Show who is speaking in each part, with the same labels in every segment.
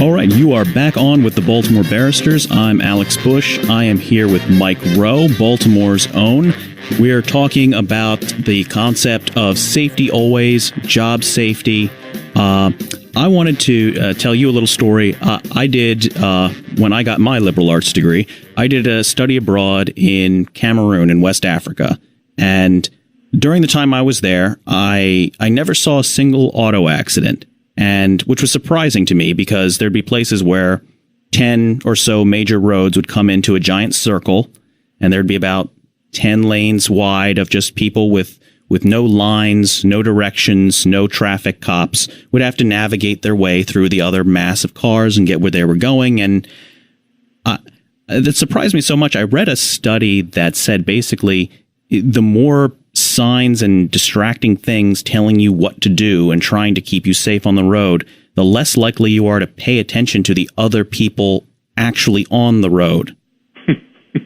Speaker 1: All right, you are back on with the Baltimore Barristers. I'm Alex Bush. I am here with Mike Rowe, Baltimore's own. We are talking about the concept of safety always, job safety. I wanted to tell you a little story. I did, when I got my liberal arts degree, I did a study abroad in Cameroon in West Africa. And during the time I was there, I never saw a single auto accident. And which was surprising to me because there'd be places where 10 or so major roads would come into a giant circle and there'd be about 10 lanes wide of just people with no lines, no directions, no traffic cops would have to navigate their way through the other massive cars and get where they were going. And that surprised me so much. I read a study that said basically the more signs and distracting things telling you what to do and trying to keep you safe on the road, the less likely you are to pay attention to the other people actually on the road.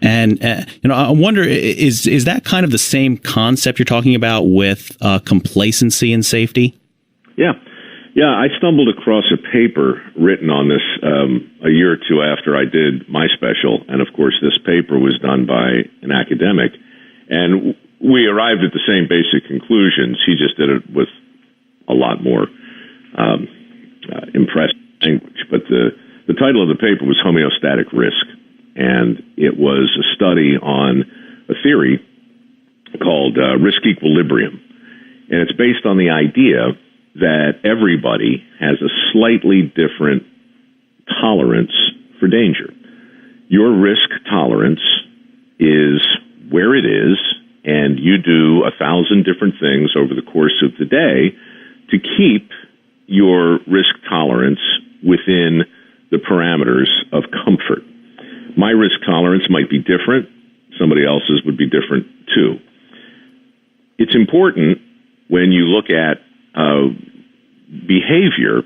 Speaker 1: And, I wonder, is that kind of the same concept you're talking about with complacency and safety? Yeah.
Speaker 2: Yeah, I stumbled across a paper written on this a year or two after I did my special. And, of course, this paper was done by an academic. And we arrived at the same basic conclusions. He just did it with a lot more impressive language. But the title of the paper was Homeostatic Risk. And it was a study on a theory called risk equilibrium. And it's based on the idea that everybody has a slightly different tolerance for danger. Your risk tolerance is where it is, and you do 1,000 different things over the course of the day to keep your risk tolerance within the parameters of comfort. My risk tolerance might be different. Somebody else's would be different too. It's important when you look at behavior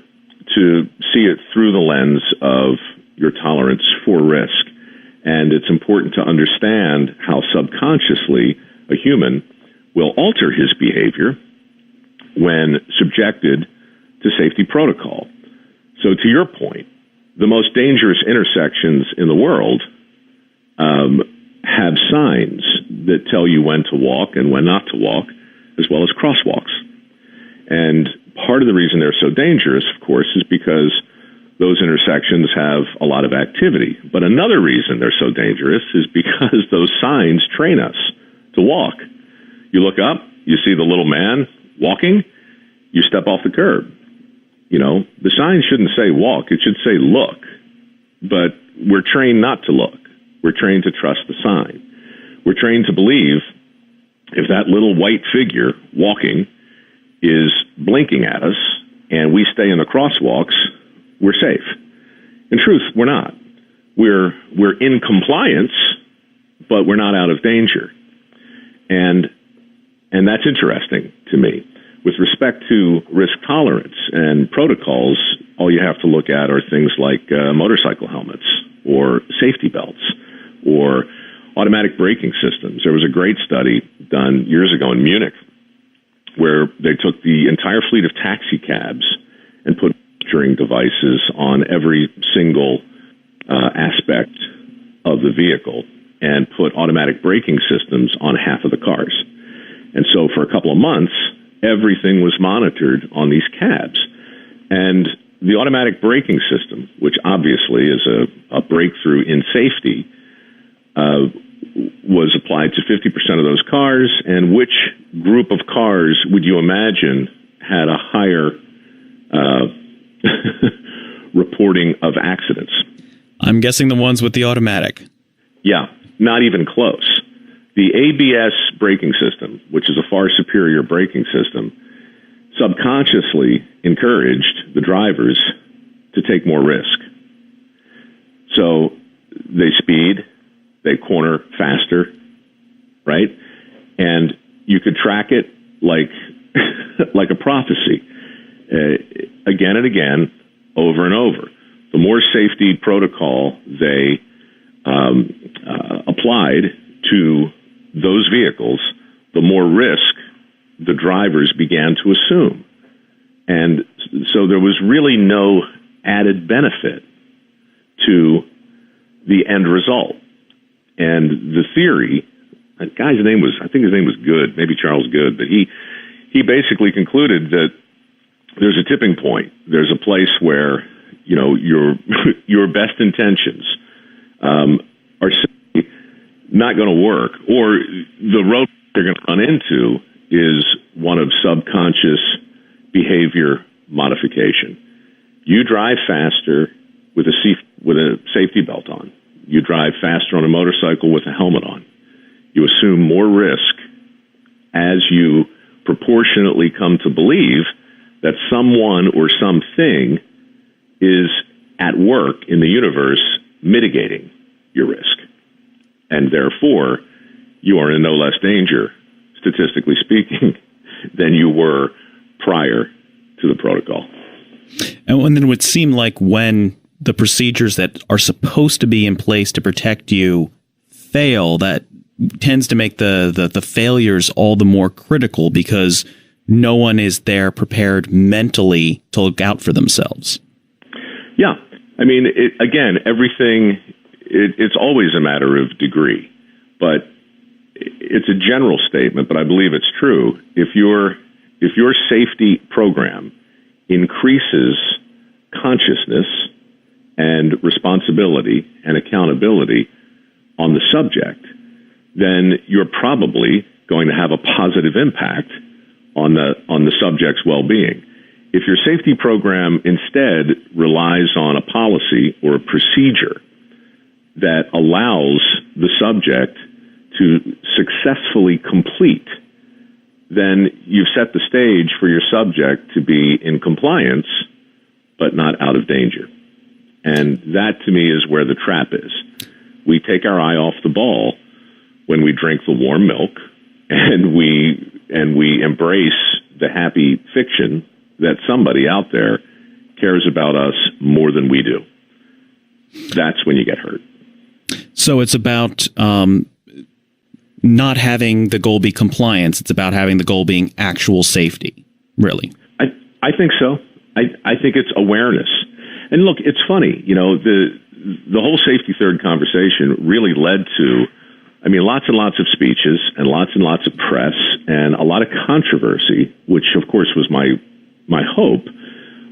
Speaker 2: to see it through the lens of your tolerance for risk. And it's important to understand how subconsciously a human will alter his behavior when subjected to safety protocol. So to your point, the most dangerous intersections in the world have signs that tell you when to walk and when not to walk, as well as crosswalks. And part of the reason they're so dangerous, of course, is because those intersections have a lot of activity. But another reason they're so dangerous is because those signs train us to walk. You look up, you see the little man walking, you step off the curb. You know, the sign shouldn't say walk, it should say look. But we're trained not to look. We're trained to trust the sign. We're trained to believe if that little white figure walking is blinking at us and we stay in the crosswalks, we're safe. In truth, we're not. We're in compliance, but we're not out of danger. And that's interesting to me. With respect to risk tolerance and protocols, all you have to look at are things like motorcycle helmets or safety belts or automatic braking systems. There was a great study done years ago in Munich where they took the entire fleet of taxi cabs and put monitoring devices on every single aspect of the vehicle and put automatic braking systems on half of the cars. And so for a couple of months, everything was monitored on these cabs. And the automatic braking system, which obviously is a breakthrough in safety, was applied to 50% of those cars. And which group of cars would you imagine had a higher reporting of accidents?
Speaker 1: I'm guessing the ones with the automatic.
Speaker 2: Yeah, not even close. The ABS braking system, which is a far superior braking system, subconsciously encouraged the drivers to take more risk. So they speed, they corner faster, right? And you could track it like like a prophecy, again and again, over and over. The more safety protocol they applied to those vehicles, the more risk the drivers began to assume. And so there was really no added benefit to the end result. And the theory, I think his name was Good, maybe Charles Good, but he basically concluded that there's a tipping point. There's a place where, your best intentions are simply not going to work, or the road they're going to run into is one of subconscious behavior modification. You drive faster with a safety belt on. You drive faster on a motorcycle with a helmet on. You assume more risk as you proportionately come to believe that someone or something is at work in the universe mitigating your risk. And therefore, you are in no less danger, statistically speaking, than you were prior to the protocol.
Speaker 1: And then it would seem like when the procedures that are supposed to be in place to protect you fail, that tends to make the failures all the more critical because no one is there prepared mentally to look out for themselves.
Speaker 2: Yeah. I mean, it's always a matter of degree, but it's a general statement, but I believe it's true. If your safety program increases consciousness and responsibility and accountability on the subject, then you're probably going to have a positive impact on the subject's well-being. If your safety program instead relies on a policy or a procedure that allows the subject to successfully complete, then you've set the stage for your subject to be in compliance, but not out of danger. And that, to me, is where the trap is. We take our eye off the ball when we drink the warm milk, and we embrace the happy fiction that somebody out there cares about us more than we do. That's when you get hurt.
Speaker 1: So it's about not having the goal be compliance. It's about having the goal being actual safety, really.
Speaker 2: I think so. I think it's awareness. And look, it's funny, the whole safety third conversation really led to, lots and lots of speeches and lots of press and a lot of controversy, which of course was my hope.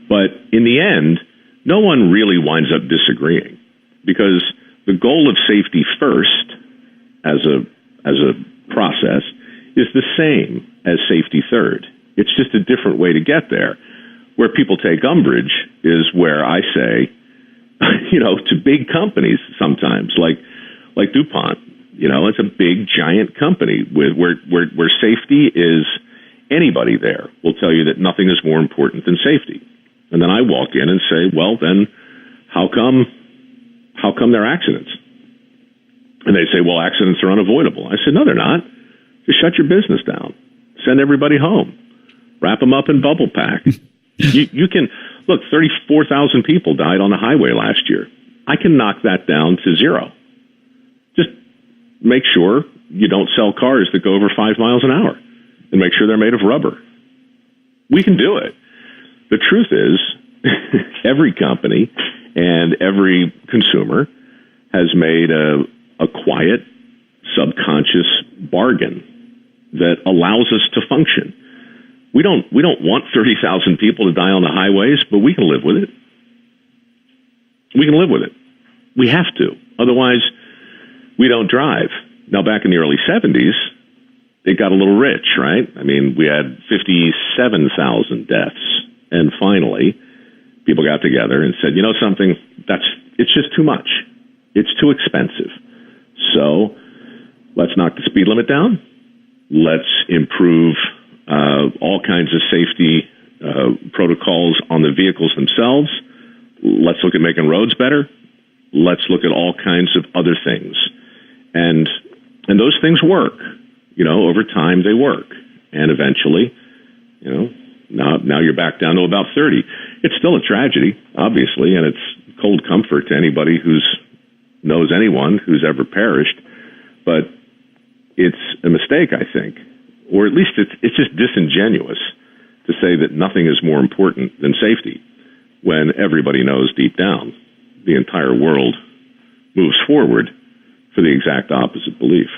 Speaker 2: But in the end, no one really winds up disagreeing, because the goal of safety first as a process is the same as safety third. It's just a different way to get there. Where people take umbrage is where I say, to big companies sometimes, like DuPont, it's a big, giant company where safety is, anybody there will tell you that nothing is more important than safety. And then I walk in and say, well, then how come there are accidents? And they say, well, accidents are unavoidable. I said, no, they're not. Just shut your business down. Send everybody home. Wrap them up in bubble pack. You can, look, 34,000 people died on the highway last year. I can knock that down to zero. Just make sure you don't sell cars that go over 5 miles an hour, and make sure they're made of rubber. We can do it. The truth is, every company and every consumer has made a quiet, subconscious bargain that allows us to function. We don't want 30,000 people to die on the highways, but we can live with it. We can live with it. We have to. Otherwise, we don't drive. Now, back in the early 70s, it got a little rich, right? We had 57,000 deaths. And finally, people got together and said, something, it's just too much. It's too expensive. So let's knock the speed limit down. Let's improve all kinds of safety protocols on the vehicles themselves. Let's look at making roads better. Let's look at all kinds of other things. And those things work. Over time they work. And eventually, now you're back down to about 30. It's still a tragedy, obviously, and it's cold comfort to anybody who knows anyone who's ever perished. But it's a mistake, I think. Or at least it's just disingenuous to say that nothing is more important than safety. when everybody knows deep down the entire world moves forward for the exact opposite belief.